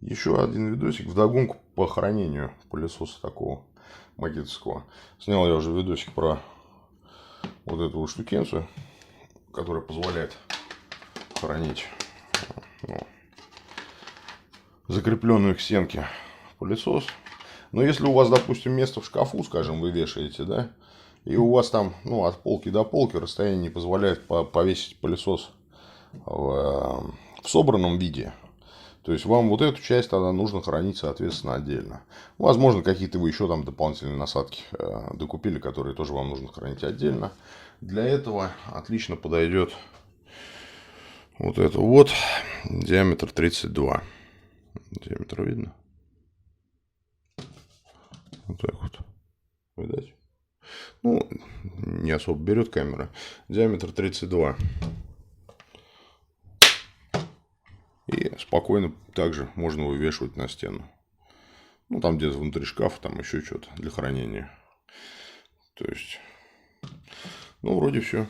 Еще один видосик вдогонку по хранению пылесоса такого магнитского. Снял я уже видосик про вот эту вот штукенцию, которая позволяет хранить закрепленную к стенке пылесос. Но если у вас, допустим, место в шкафу, скажем, вы вешаете, да, и у вас там, от полки до полки расстояние не позволяет повесить пылесос в собранном виде, то есть вам вот эту часть тогда нужно хранить, соответственно, отдельно. Возможно, какие-то вы еще там дополнительные насадки докупили, которые тоже вам нужно хранить отдельно. Для этого отлично подойдет вот это вот, диаметр 32. Диаметр видно? Вот так вот. Видать? Не особо берет камера. Диаметр 32. И спокойно также можно вывешивать на стену. Там где-то внутри шкафа, там еще что-то для хранения. То есть, вроде все.